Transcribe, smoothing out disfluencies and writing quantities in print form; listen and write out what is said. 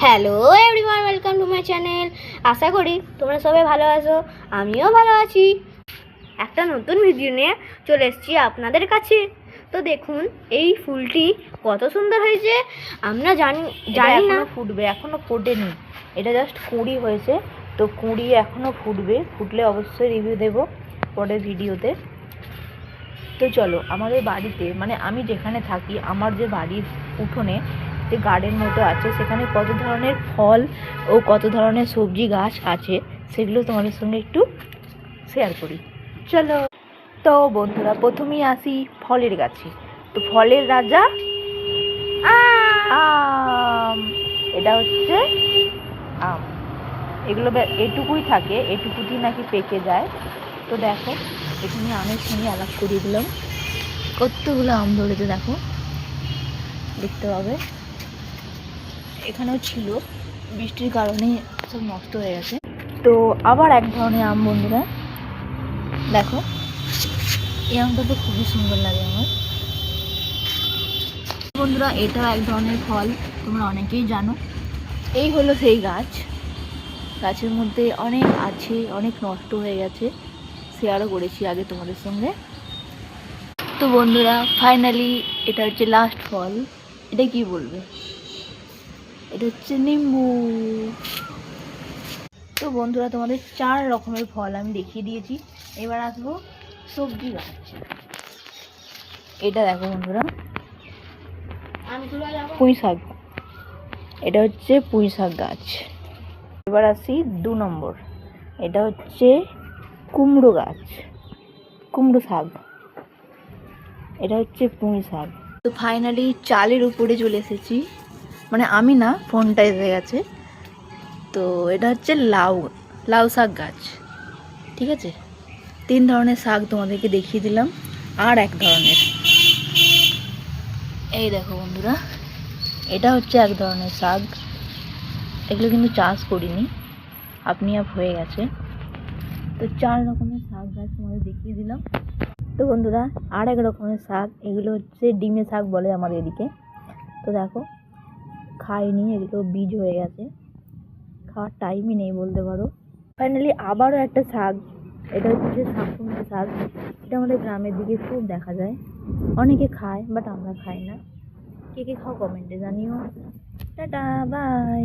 Hello everyone, welcome to my channel. আশা করি তোমরা সবাই ভালো আছো, আমিও ভালো আছি। একটা নতুন ভিডিও নিয়ে চলে এসেছি আপনাদের কাছে। তো দেখুন এই ফুলটি কত সুন্দর হয়েছে। আমরা জানি না ফুটবে, এখনো ফোটেনি, এটা জাস্ট কুঁড়ি হয়েছে। তো কুঁড়ি এখনো ফুটবে, ফুটলে অবশ্যই রিভিউ দেব পরের ভিডিওতে। তো চলো, আমাদের বাড়িতে মানে আমি যেখানে থাকি, আমার যে বাড়ির উঠোনে যে গার্ডেন মতো আছে, সেখানে কত ধরনের ফল ও কত ধরনের সবজি গাছ আছে সেগুলো তোমাদের সঙ্গে একটু শেয়ার করি। চলো। তো বন্ধুরা, প্রথমেই আসি ফলের গাছে। তো ফলের রাজা আম। এটা হচ্ছে আম। এগুলো এটুকুই থাকে, এটুকুটি নাকি পেকে যায়। তো দেখো, এখানে আমের সঙ্গে আলাপ করিয়ে দিলাম। কতগুলো আম ধরেছে দেখো, দেখতে পাবে। এখানেও ছিল, বৃষ্টির কারণে সব নষ্ট হয়ে গেছে। তো আবার এক ধরনের আম বন্ধুরা, দেখো এই আমটা তো খুবই সুন্দর লাগে আমার। বন্ধুরা, এটাও এক ধরনের ফল, তোমরা অনেকেই জানো। এই হলো সেই গাছ। গাছের মধ্যে অনেক আছে, অনেক নষ্ট হয়ে গেছে, শেয়ারও করেছি আগে তোমাদের সঙ্গে। তো বন্ধুরা, ফাইনালি এটা হচ্ছে লাস্ট ফল। এটা কি বলবে, এটা হচ্ছে নিম্বু। তো বন্ধুরা, তোমাদের 4 রকমের ফল আমি দেখিয়ে দিয়েছি। এবার আসবো সবজি গাছ। এটা দেখো বন্ধুরা, পুঁই শাক। এটা হচ্ছে পুঁই শাক গাছ। এবার আসি 2 নম্বর, এটা হচ্ছে কুমড়ো গাছ, কুমড়ো শাক। এটা হচ্ছে পুঁই শাক। তো ফাইনালি চালের উপরে চলে এসেছি, মানে আমি না, ফোনটা এসে গেছে। তো এটা হচ্ছে লাউ শাক গাছ। ঠিক আছে, 3 ধরনের শাক তোমাদেরকে দেখিয়ে দিলাম। আর এক ধরনের, এই দেখো বন্ধুরা, এটা হচ্ছে এক ধরনের শাক। এগুলো কিন্তু চাষ করিনি, আপনি হয়ে গেছে। তো 4 রকমের শাক গাছ তোমাদের দেখিয়ে দিলাম। তো বন্ধুরা, আর এক রকমের শাক, এগুলো হচ্ছে ডিমে শাক বলে আমাদের এদিকে। তো দেখো, খাইনি, এগুলো বীজ হয়ে গেছে, খাওয়ার টাইমই নেই বলতে পারো। ফাইনালি আবারও একটা শাক, এটা হচ্ছে শাকুন্দা শাক। এটা আমাদের গ্রামের দিকে খুব দেখা যায়, অনেকে খায়, বাট আমরা খাই না। কে কে খাও কমেন্টে জানিও। Tata, by.